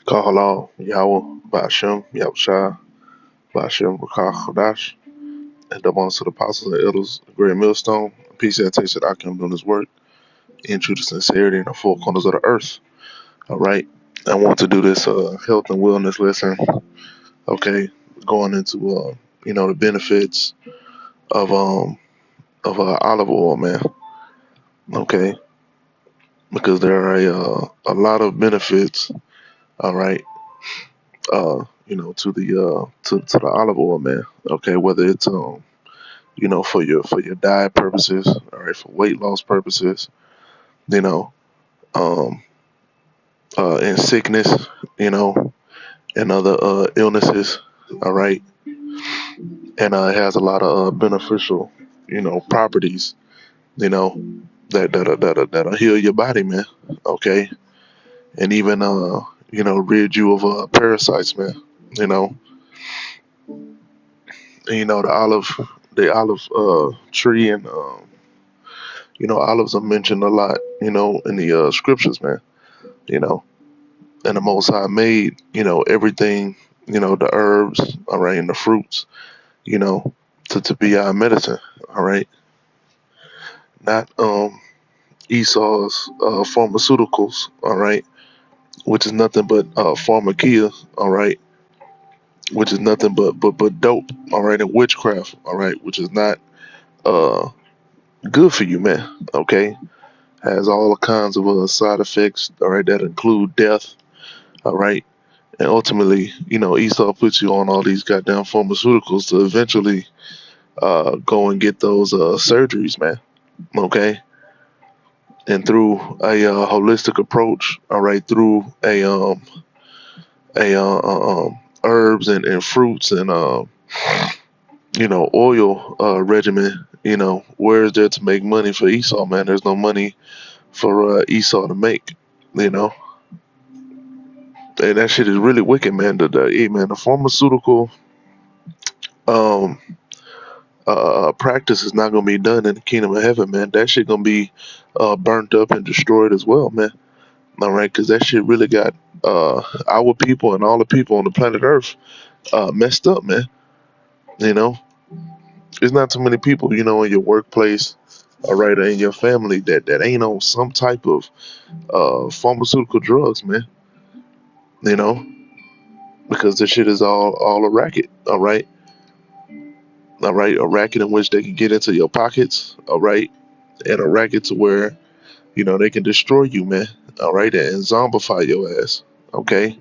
Kahala, Yahweh, Ba'ashem, Yahushua, Ba'ashem, Rakah, Kodash, and the ones to the apostles and elders, the great millstone, peace that takes that I can do this work, in truth and sincerity in the four corners of the earth. All right. I want to do this health and wellness lesson. Okay. Going into the benefits of olive oil, man. Okay. Because there are a lot of benefits, all right, to the to the olive oil, man. Okay, whether it's for your diet purposes, all right, for weight loss purposes, you know, um, in sickness, you know, and other illnesses, all right, and it has a lot of beneficial, properties, you know, that'll heal your body, man. Okay, and even rid you of parasites, man. You know, and, the olive tree, and olives are mentioned a lot, in the scriptures, man. You know, and the Most High made, everything, the herbs, all right, and the fruits, you know, to be our medicine, all right, not Esau's pharmaceuticals, all right, which is nothing but pharmakia, all right, which is nothing but dope, all right, and witchcraft, all right, which is not uh good for you, man. Okay, has all kinds of side effects, all right, that include death, all right. And ultimately, Esau puts you on all these goddamn pharmaceuticals to eventually go and get those surgeries, man. Okay, and through a holistic approach, all right, through a herbs and fruits and oil regimen. Where is there to make money for Esau, man? There's no money for Esau to make. You know, and that shit is really wicked, man. The pharmaceutical um practice is not gonna be done in the kingdom of heaven, man. That shit gonna be burnt up and destroyed as well, man. All right, because that shit really got our people and all the people on the planet Earth messed up, man. You know, there's not too many people, in your workplace, all right, or in your family that ain't on some type of pharmaceutical drugs, man. You know, because this shit is all a racket, all right, a racket in which they can get into your pockets, all right, and a racket to where they can destroy you, man, all right, and zombify your ass, okay,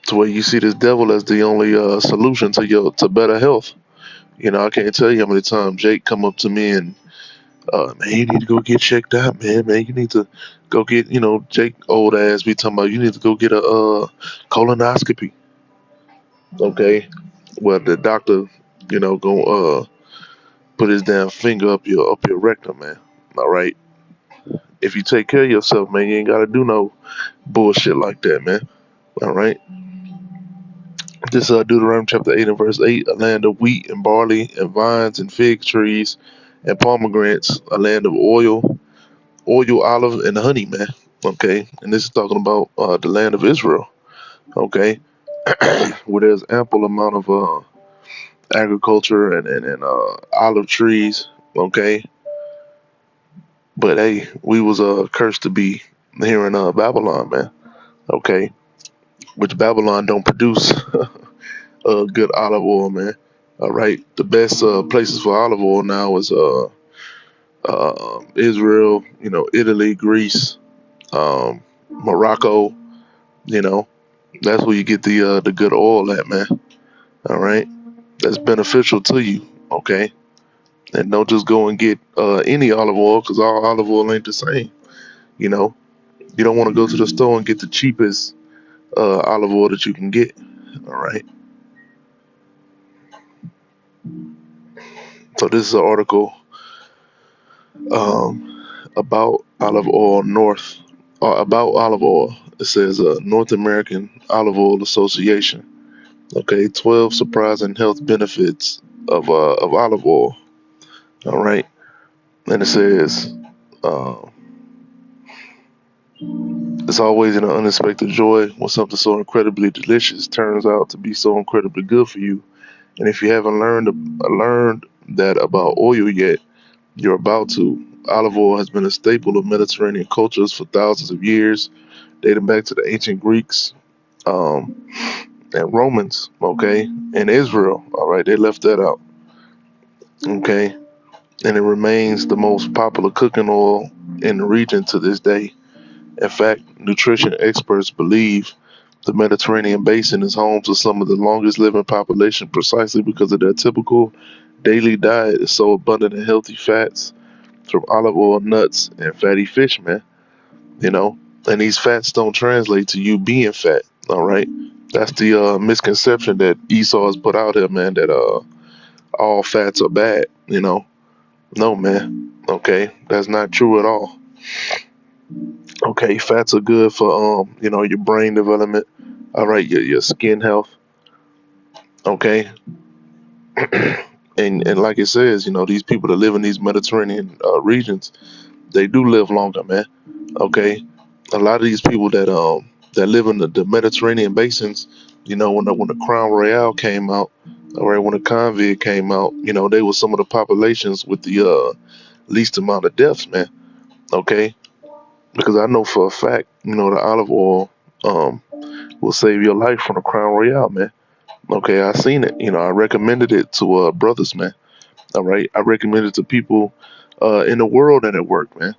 to where you see this devil as the only solution to better health. I can't tell you how many times Jake come up to me and man, you need to go get checked out, man. Man, you need to go get, Jake old ass be talking about you need to go get a colonoscopy, okay. Well, the doctor, go put his damn finger up your rectum, man. All right. If you take care of yourself, man, you ain't gotta do no bullshit like that, man. All right. This Deuteronomy chapter 8 and verse 8, a land of wheat and barley and vines and fig trees and pomegranates, a land of oil, olive, and honey, man. Okay. And this is talking about the land of Israel. Okay. Where there's ample amount of agriculture and olive trees. Okay. But hey, we was cursed to be here in Babylon, man. Okay. Which Babylon don't produce good olive oil, man. All right. The best places for olive oil now is Israel, Italy, Greece, Morocco. You know, that's where you get the good oil at, man. All right. That's beneficial to you. Okay. And don't just go and get any olive oil because all olive oil ain't the same. You know, you don't want to go to the store and get the cheapest olive oil that you can get. All right. So this is an article about olive oil about olive oil. It says North American Olive Oil Association. Okay, 12 surprising health benefits of olive oil. All right, and it says uh, It's always an unexpected joy when something so incredibly delicious turns out to be so incredibly good for you. And if you haven't learned that about oil yet, you're about to. Olive oil has been a staple of Mediterranean cultures for thousands of years, dating back to the ancient Greeks, um, and Romans, okay, and Israel. All right, they left that out, okay, and it remains the most popular cooking oil in the region to this day. In fact, nutrition experts believe the Mediterranean basin is home to some of the longest living population precisely because of their typical daily diet is so abundant in healthy fats from olive oil, nuts, and fatty fish, man. You know, and these fats don't translate to you being fat. All right, that's the misconception that Esau has put out here, man. That all fats are bad. No, man. Okay, that's not true at all. Okay, fats are good for your brain development. All right, your skin health. Okay, and like it says, these people that live in these Mediterranean regions, they do live longer, man. Okay, a lot of these people that live in the Mediterranean basins, when the Crown Royale came out, all right, when the convict came out, they were some of the populations with the least amount of deaths, man. Okay, because I know for a fact, the olive oil um will save your life from the Crown Royale, man. Okay, I seen it. I recommended it to brothers, man. All right, I recommended it to people in the world and at work, man.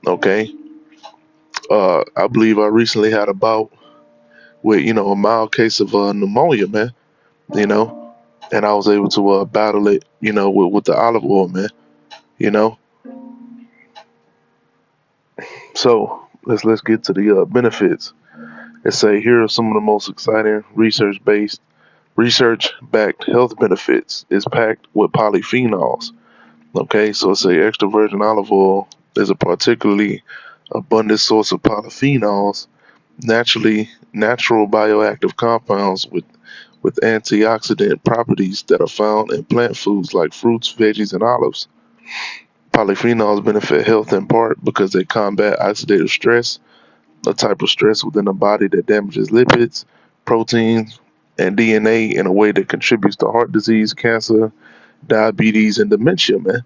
Okay, I believe I recently had a bout with a mild case of pneumonia, man. You know, and I was able to battle it, with the olive oil, man. You know, so let's get to the benefits. Let's say here are some of the most exciting research-backed health benefits. It's packed with polyphenols. Okay, so it's a extra virgin olive oil is a particularly abundant source of polyphenols, natural bioactive compounds with antioxidant properties that are found in plant foods like fruits, veggies, and olives. Polyphenols benefit health in part because they combat oxidative stress, a type of stress within the body that damages lipids, proteins, and DNA in a way that contributes to heart disease, cancer, diabetes, and dementia, man.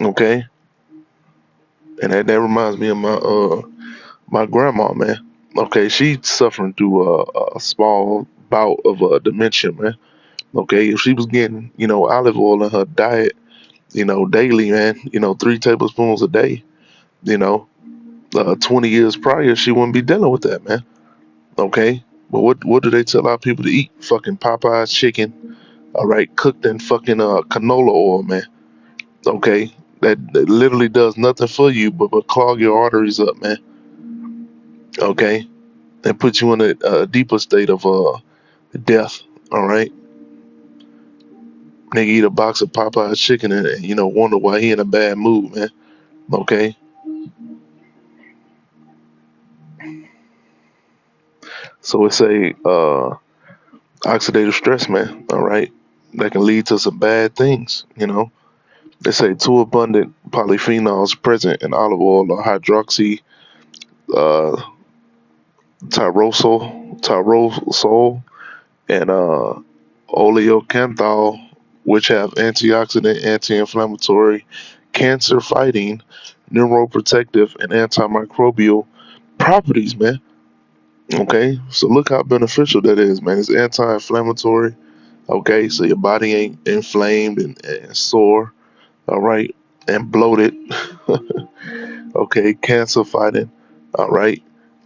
Okay? And that reminds me of my grandma, man. Okay, she's suffering through a small bout of dementia, man. Okay, if she was getting, olive oil in her diet, daily, man, 3 tablespoons a day, you know, 20 years prior, she wouldn't be dealing with that, man. Okay, but what do they tell our people to eat? Fucking Popeye's chicken, all right, cooked in fucking canola oil, man. Okay, that literally does nothing for you but clog your arteries up, man. Okay, and put you in a deeper state of death. All right, nigga eat a box of Popeye's chicken and wonder why he in a bad mood, man. Okay, so it's a oxidative stress, man. All right, that can lead to some bad things. They say too abundant polyphenols present in olive oil or hydroxy uh, tyrosol, and oleocanthal, which have antioxidant, anti-inflammatory, cancer-fighting, neuroprotective, and antimicrobial properties, man. Okay, so look how beneficial that is, man. It's anti-inflammatory. Okay, so your body ain't inflamed and sore. All right, and bloated. Okay, cancer fighting. All right,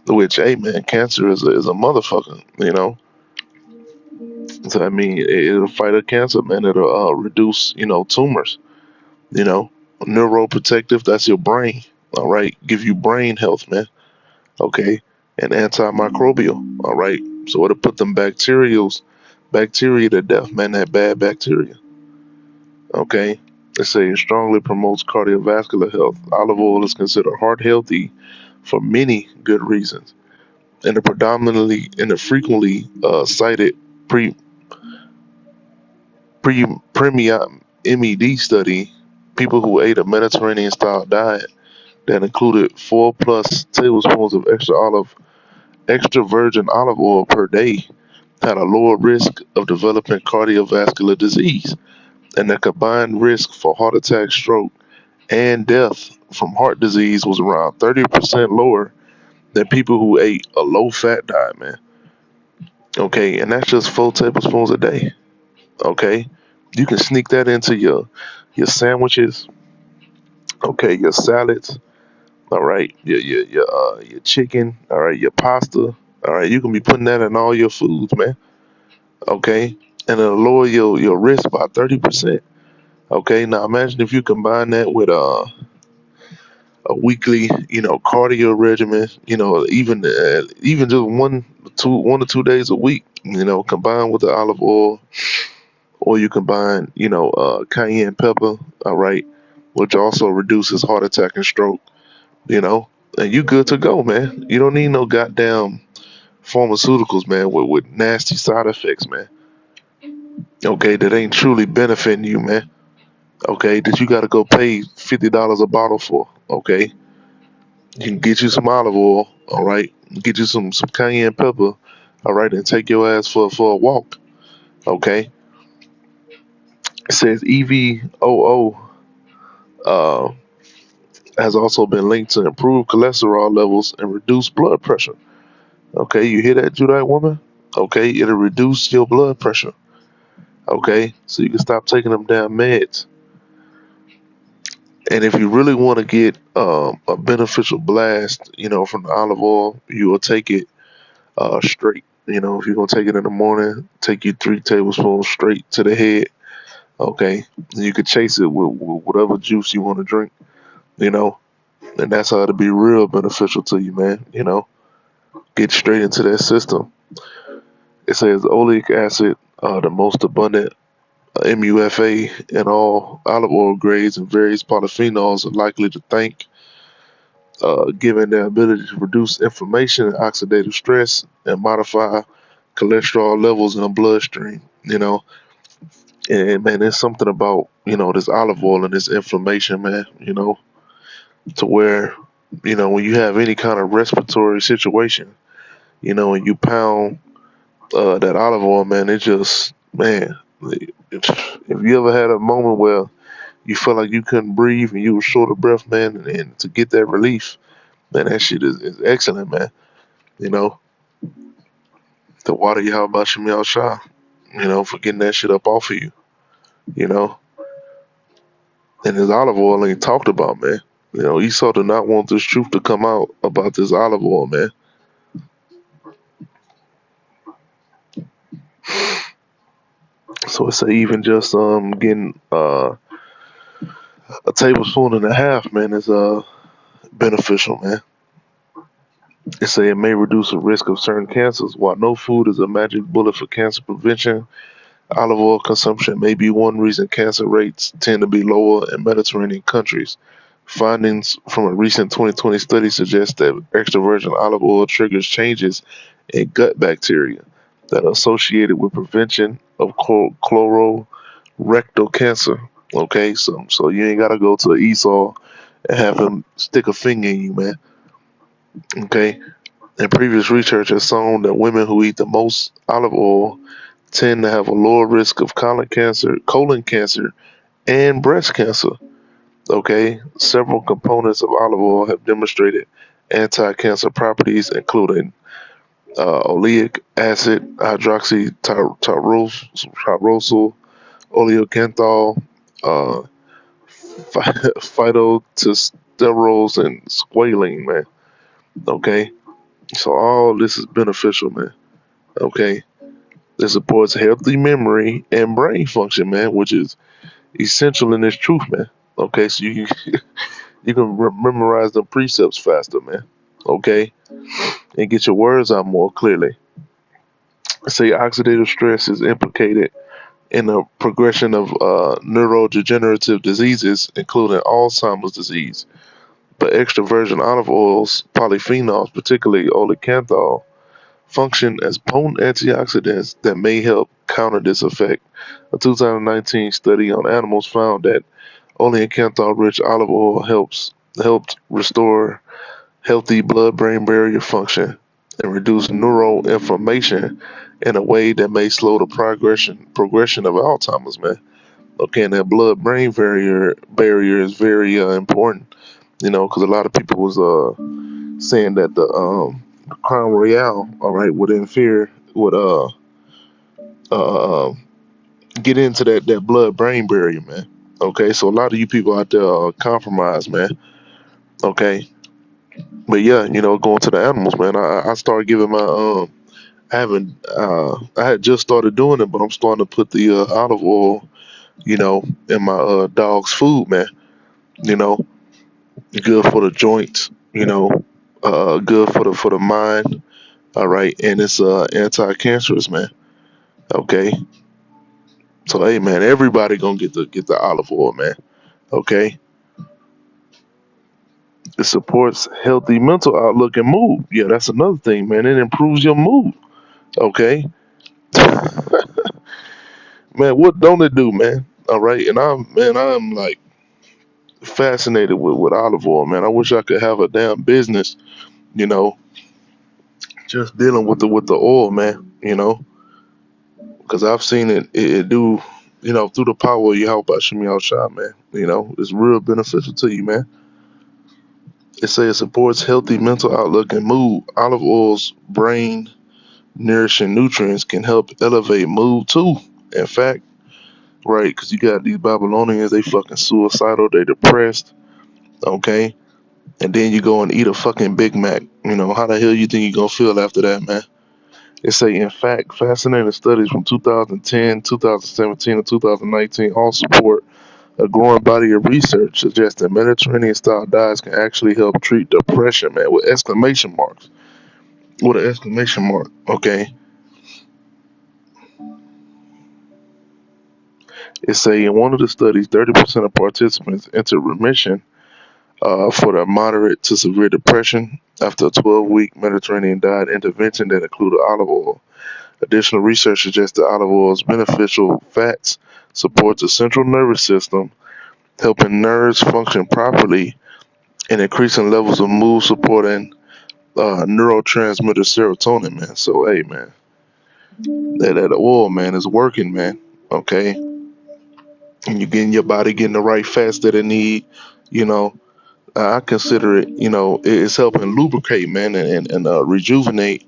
which hey man, cancer is a motherfucker. So I mean, it'll fight a cancer, man. It'll reduce tumors. You know, neuroprotective. That's your brain. All right, give you brain health, man. Okay, and antimicrobial. All right, so it'll put them bacteria to death, man. That bad bacteria. Okay, they say it strongly promotes cardiovascular health. Olive oil is considered heart healthy for many good reasons, and the frequently cited pre premium MED study, people who ate a Mediterranean style diet that included 4+ tablespoons of extra virgin olive oil per day had a lower risk of developing cardiovascular disease, and the combined risk for heart attack, stroke, and death from heart disease was around 30% lower than people who ate a low fat diet, man. Okay, and that's just 4 tablespoons a day. Okay, you can sneak that into your sandwiches. Okay, your salads. All right, your chicken. All right, your pasta. All right, you can be putting that in all your foods, man. Okay, and it'll lower your risk by 30%. Okay, now imagine if you combine that with a weekly, cardio regimen. Even just 1 to 2 days a week. Combined with the olive oil, or you combine, cayenne pepper. All right, which also reduces heart attack and stroke. You know, and you good to go, man. You don't need no goddamn pharmaceuticals, man, with nasty side effects, man. Okay, that ain't truly benefiting you, man. Okay, that you got to go pay $50 a bottle for. Okay, you can get you some olive oil. All right, get you some cayenne pepper. All right, and take your ass for a walk. Okay, it says EVOO uh, has also been linked to improved cholesterol levels and reduced blood pressure. Okay, you hear that, Judite woman? Okay, it'll reduce your blood pressure. Okay, so you can stop taking them damn meds. And if you really want to get a beneficial blast, from the olive oil, you will take it straight. If you're gonna take it in the morning, take you 3 tablespoons straight to the head. Okay, and you could chase it with whatever juice you want to drink. You know, and that's how it'll be real beneficial to you, man. Get straight into that system. It says oleic acid, the most abundant MUFA in all olive oil grades and various polyphenols are likely to thank, given their ability to reduce inflammation and oxidative stress and modify cholesterol levels in the bloodstream. And man, there's something about this olive oil and this inflammation, man. To where when you have any kind of respiratory situation, and you pound that olive oil, man, it just man. If you ever had a moment where you felt like you couldn't breathe and you were short of breath, man, and to get that relief, man, that shit is excellent, man. You know, the water you how about you meow shy, for getting that shit up off of you, you know. And this olive oil ain't talked about, man. Esau did not want this truth to come out about this olive oil, man. So it's even just getting a tablespoon and a half, man, is beneficial, man. It say it may reduce the risk of certain cancers. While no food is a magic bullet for cancer prevention, olive oil consumption may be one reason cancer rates tend to be lower in Mediterranean countries. Findings from a recent 2020 study suggest that extra virgin olive oil triggers changes in gut bacteria that are associated with prevention of colorectal cancer. Okay, so you ain't gotta go to Esau and have him stick a finger in you, man. Okay, and previous research has shown that women who eat the most olive oil tend to have a lower risk of colon cancer, and breast cancer. Okay, several components of olive oil have demonstrated anti-cancer properties, including oleic acid, hydroxytyrosol, oleocanthal, uh, phytosterols, and squalene, man. Okay, so all this is beneficial, man. Okay, this supports healthy memory and brain function, man, which is essential in this truth, man. Okay, so you can memorize the precepts faster, man. Okay, and get your words out more clearly. Say oxidative stress is implicated in the progression of neurodegenerative diseases, including Alzheimer's disease. But extra virgin olive oils, polyphenols, particularly oleocanthal, function as potent antioxidants that may help counter this effect. A 2019 study on animals found that oleocanthal rich olive oil helps helped restore healthy blood-brain barrier function and reduce neural inflammation in a way that may slow the progression of Alzheimer's, man. Okay, and that blood-brain barrier is very important, because a lot of people was saying that the Crown Royale, all right, would get into that blood-brain barrier, man. Okay, so a lot of you people out there are compromised, man. Okay, but yeah, going to the animals, man. I started giving my I haven't I had just started doing it, but I'm starting to put the olive oil, in my dog's food, man. You know, good for the joints. Good for the mind. All right, and it's anti-cancerous, man. Okay, so hey, man, everybody gonna get the olive oil, man. Okay, it supports healthy mental outlook and mood. Yeah, that's another thing, man. It improves your mood. Okay, man, what don't it do, man? All right, and I'm like fascinated with olive oil, man. I wish I could have a damn business, you know, just dealing with the oil, man. Because I've seen it do, through the power of Yahweh Shemi Al Shah, man. It's real beneficial to you, man. It says it supports healthy mental outlook and mood. Olive oil's brain nourishing nutrients can help elevate mood too. In fact, right, because you got these Babylonians, they fucking suicidal, they depressed, okay? And then you go and eat a fucking Big Mac. How the hell you think you gonna feel after that, man? It say, in fact, fascinating studies from 2010, 2017, and 2019 all support a growing body of research suggests that Mediterranean-style diets can actually help treat depression, man, with exclamation marks. With an exclamation mark, okay? It say in one of the studies, 30% of participants entered remission for their moderate to severe depression after a 12-week Mediterranean diet intervention that included olive oil. Additional research suggests that olive oil's beneficial fats support the central nervous system, helping nerves function properly and increasing levels of mood supporting neurotransmitter serotonin, man. So, hey, man, that oil, man, is working, man. Okay, and you're getting your body getting the right fats that it need. You know, I consider it. It's helping lubricate, man, and rejuvenate.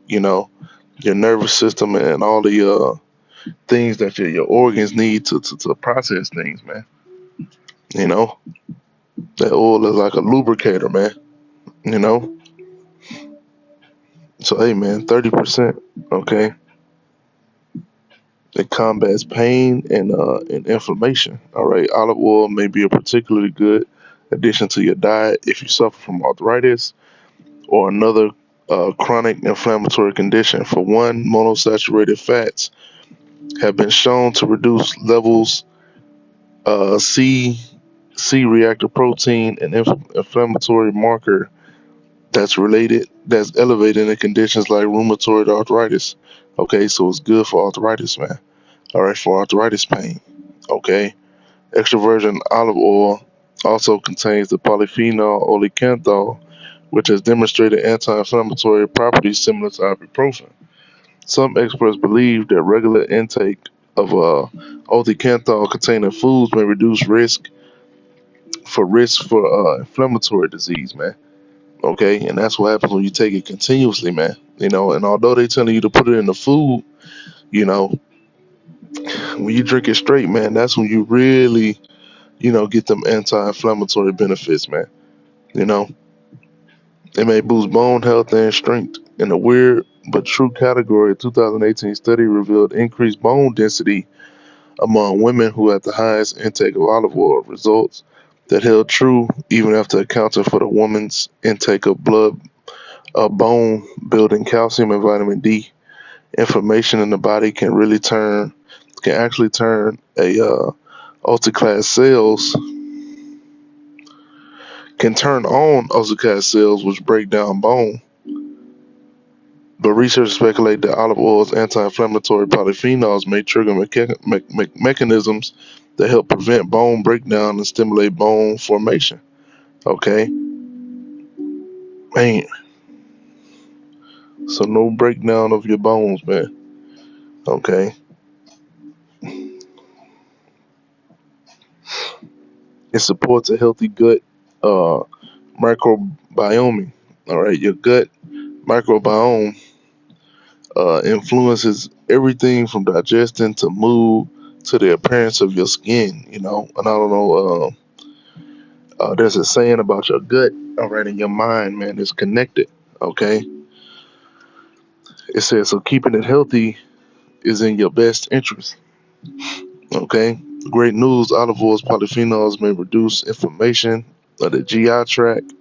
Your nervous system and all the things that your organs need to process things, man. You know, that oil is like a lubricator, man. You know, so hey, man, 30%. Okay, it combats pain and inflammation. All right, olive oil may be a particularly good addition to your diet if you suffer from arthritis or another chronic inflammatory condition. For one, monosaturated fats have been shown to reduce levels C reactive protein, an inflammatory marker that's elevated in conditions like rheumatoid arthritis. Okay, so it's good for arthritis, man. All right, for arthritis pain. Okay, extra virgin olive oil also contains the polyphenol olecanthal, which has demonstrated anti-inflammatory properties similar to ibuprofen. Some experts believe that regular intake of olecanthal containing foods may reduce risk for inflammatory disease, man. Okay, and that's what happens when you take it continuously, man. And although they telling you to put it in the food, you know, when you drink it straight, man, that's when you really, get them anti-inflammatory benefits, man. You know, it may boost bone health and strength. In a weird but true category, a 2018 study revealed increased bone density among women who had the highest intake of olive oil. Results that held true even after accounting for the woman's intake of bone building calcium and vitamin D. Inflammation in the body can actually turn a ulticlass cells can turn on ulticlass cells which break down bone. But researchers speculate that olive oil's anti-inflammatory polyphenols may trigger mechanisms that help prevent bone breakdown and stimulate bone formation. Okay, Man, so no breakdown of your bones, man. Okay. It supports a healthy gut uh, microbiome. All right, your gut microbiome influences everything from digestion to mood to the appearance of your skin. And I don't know. There's a saying about your gut, all right, and your mind, man, is connected. Okay, it says so. Keeping it healthy is in your best interest. Okay, great news. Olive oil's polyphenols may reduce inflammation of the GI tract,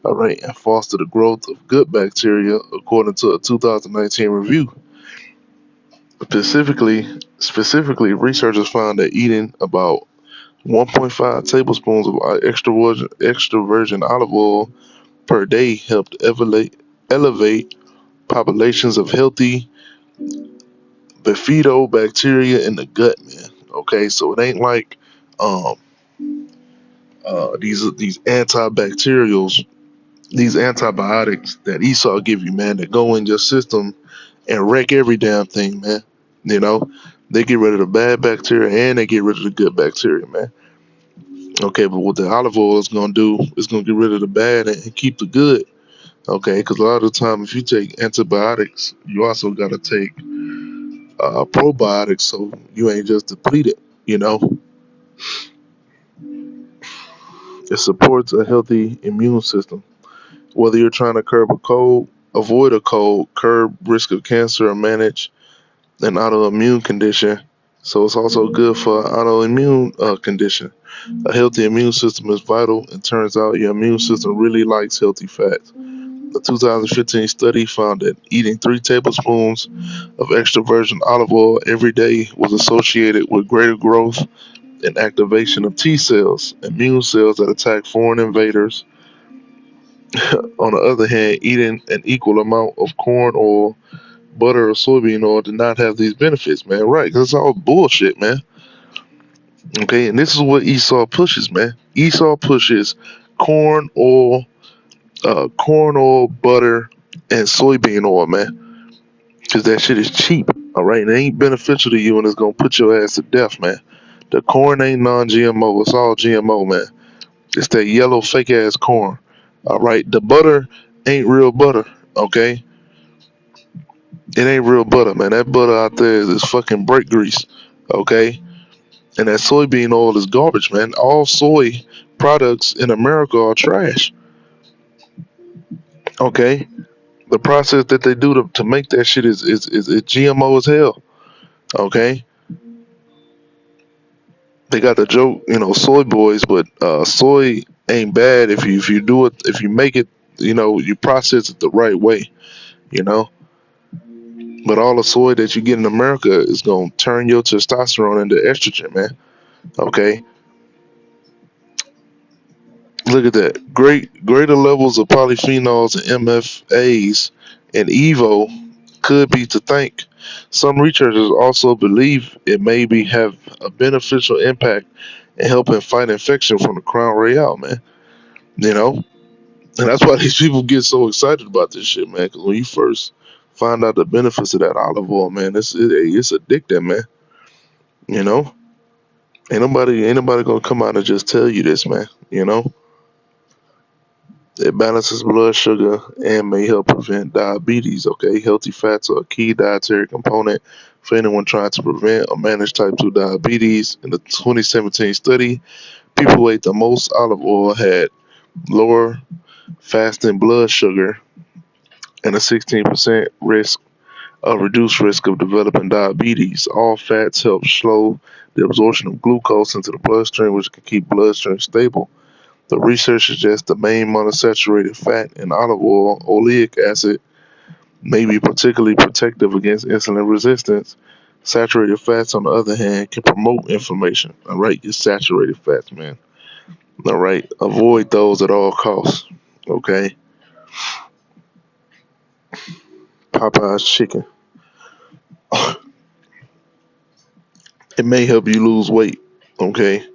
all right, and foster the growth of good bacteria, according to a 2019 review. Specifically, researchers found that eating about 1.5 tablespoons of extra virgin olive oil per day helped elevate populations of healthy bifidobacteria in the gut, man. Okay, so it ain't like um, these antibacterials, these antibiotics that Esau give you, man, that go in your system and wreck every damn thing, man. You know, they get rid of the bad bacteria and they get rid of the good bacteria, man. Okay, but what the olive oil is gonna do is gonna get rid of the bad and keep the good. Okay, because a lot of the time, if you take antibiotics, you also gotta take probiotics, so you ain't just depleted. You know, it supports a healthy immune system. Whether you're trying to curb a cold, avoid a cold, curb risk of cancer, or manage an autoimmune condition. So it's also good for autoimmune condition. A healthy immune system is vital. It turns out your immune system really likes healthy fats. A 2015 study found that eating 3 tablespoons of extra virgin olive oil every day was associated with greater growth and activation of T cells, immune cells that attack foreign invaders. On the other hand, eating an equal amount of corn oil, butter, or soybean oil did not have these benefits, man. Right? Because it's all bullshit, man. Okay, and this is what Esau pushes, man. Esau pushes corn oil, butter, and soybean oil, man. Because that shit is cheap, all right? And it ain't beneficial to you and it's going to put your ass to death, man. The corn ain't non GMO, it's all GMO, man. It's that yellow fake ass corn, all right? The butter ain't real butter, okay? It ain't real butter, man. That butter out there is fucking brake grease, okay? And that soybean oil is garbage, man. All soy products in America are trash, okay? The process that they do to make that shit is GMO as hell, okay? They got the joke, soy boys, but soy ain't bad if you do it, if you make it, you process it the right way, you know. But all the soy that you get in America is gonna turn your testosterone into estrogen, man. Okay, look at that. Greater levels of polyphenols and MFAs and Evo could be to thank. Some researchers also believe it may be have a beneficial impact in helping fight infection from the Crown Royale, man. You know, and that's why these people get so excited about this shit, man. Because when you first find out the benefits of that olive oil, man, it's addicting, man. You know, ain't nobody gonna come out and just tell you this, man. It balances blood sugar and may help prevent diabetes. Okay, healthy fats are a key dietary component for anyone trying to prevent or manage type 2 diabetes. In the 2017 study, people who ate the most olive oil had lower fasting blood sugar and a 16% reduced risk of developing diabetes. All fats help slow the absorption of glucose into the bloodstream, which can keep bloodstream stable. The research suggests the main monounsaturated fat in olive oil, oleic acid, may be particularly protective against insulin resistance. Saturated fats, on the other hand, can promote inflammation. All right, your saturated fats, man. All right, avoid those at all costs. Okay, Popeye's chicken. It may help you lose weight. Okay,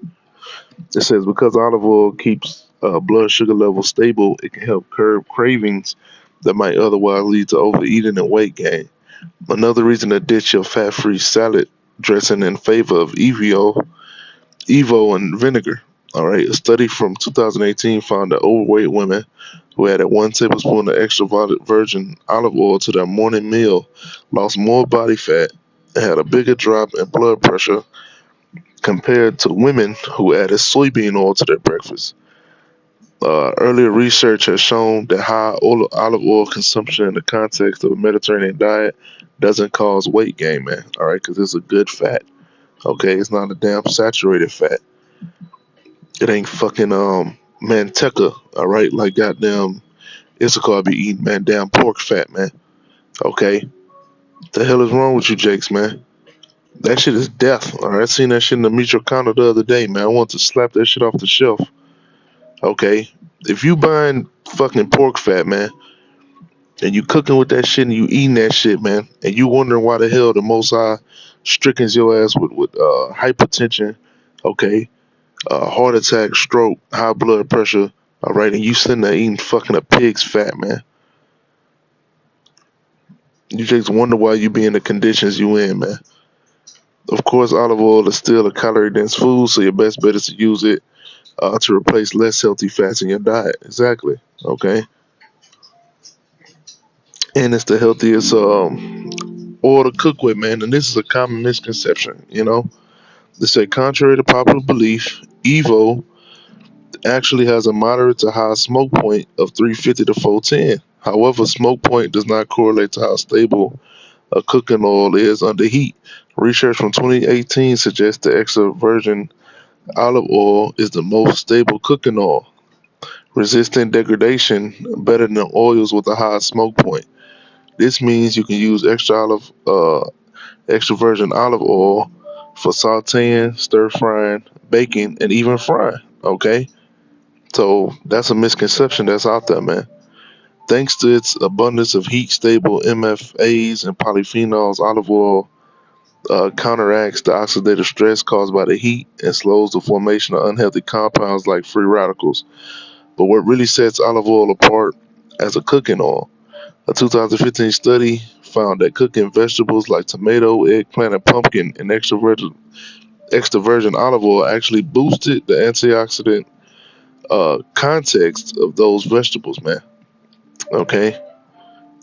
it says because olive oil keeps blood sugar levels stable, it can help curb cravings that might otherwise lead to overeating and weight gain. Another reason to ditch your fat-free salad dressing in favor of Evo and vinegar. All right, a study from 2018 found that overweight women who added 1 tablespoon of extra virgin olive oil to their morning meal lost more body fat and had a bigger drop in blood pressure compared to women who added soybean oil to their breakfast. Earlier research has shown that high olive oil consumption in the context of a Mediterranean diet doesn't cause weight gain, man. All right, because it's a good fat. Okay, it's not a damn saturated fat. It ain't fucking manteca. All right, like goddamn Issachar be eating, man. Damn pork fat, man. Okay, the hell is wrong with you, Jakes, man? That shit is death. All right, I seen that shit in the meat counter the other day, man. I want to slap that shit off the shelf. Okay, if you buying fucking pork fat, man, and you cooking with that shit and you eating that shit, man, and you wondering why the hell the Most High strickens your ass with hypertension, okay, heart attack, stroke, high blood pressure, all right, and you sitting there eating fucking a pig's fat, man. You just wonder why you be in the conditions you in, man. Of course, olive oil is still a calorie-dense food, so your best bet is to use it to replace less healthy fats in your diet. Exactly, okay, and it's the healthiest oil to cook with, man. And this is a common misconception, you know. They say, contrary to popular belief, Evo actually has a moderate to high smoke point of 350 to 410. However, smoke point does not correlate to how stable a cooking oil is under heat. Research from 2018 suggests the extra virgin olive oil is the most stable cooking oil, resisting degradation better than oils with a high smoke point. This means you can use extra virgin olive oil for sauteing, stir frying, baking, and even frying. Okay, so that's a misconception that's out there, man. Thanks to its abundance of heat-stable MFAs and polyphenols, olive oil counteracts the oxidative stress caused by the heat and slows the formation of unhealthy compounds like free radicals. But what really sets olive oil apart as a cooking oil? A 2015 study found that cooking vegetables like tomato, eggplant, and pumpkin in extra virgin olive oil actually boosted the antioxidant context of those vegetables, man. Okay.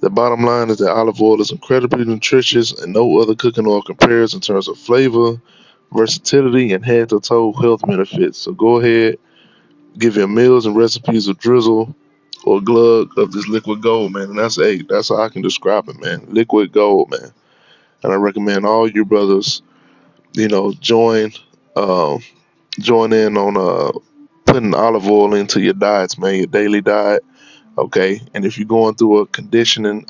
The bottom line is that olive oil is incredibly nutritious and no other cooking oil compares in terms of flavor, versatility, and head to toe health benefits. So go ahead, give your meals and recipes a drizzle or a glug of this liquid gold, man. And that's how I can describe it, man. Liquid gold, man. And I recommend all you brothers, um, join in on putting olive oil into your diets, man, your daily diet. Okay. And if you're going through a condition,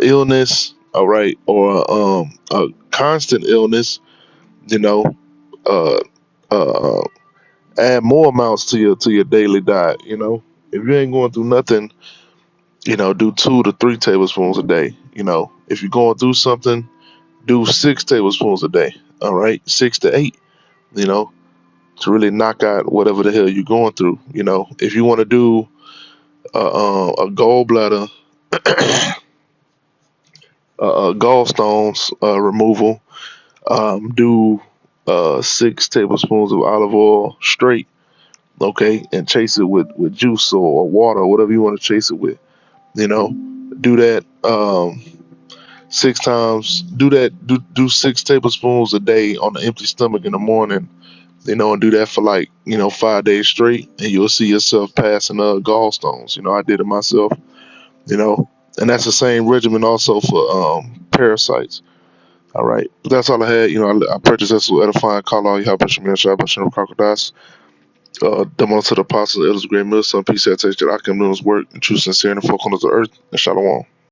illness, all right, or a constant illness, you know, uh, uh, add more amounts to your daily diet. You know, if you ain't going through nothing, do 2 to 3 tablespoons a day. You know, if you're going through something, do 6 tablespoons a day. All right, 6 to 8. You know, to really knock out whatever the hell you're going through. You know, if you want to do a gallbladder, gallstones removal, do 6 tablespoons of olive oil straight, okay, and chase it with juice or water or whatever you want to chase it with. You know, do that 6 times. Do that. Do 6 tablespoons a day on an empty stomach in the morning. You know, and do that for like 5 days straight, and you'll see yourself passing gallstones. You know, I did it myself. You know, and that's the same regimen also for parasites. All right, but that's all I had. You know, I purchased this with edifying call all you have Bishop Man Shah Bishop Crocodiles. Demo to the apostles, elders, great mills, some peace, that taste that I can do his work, and true sincerity, and four corners of the earth, and shalom.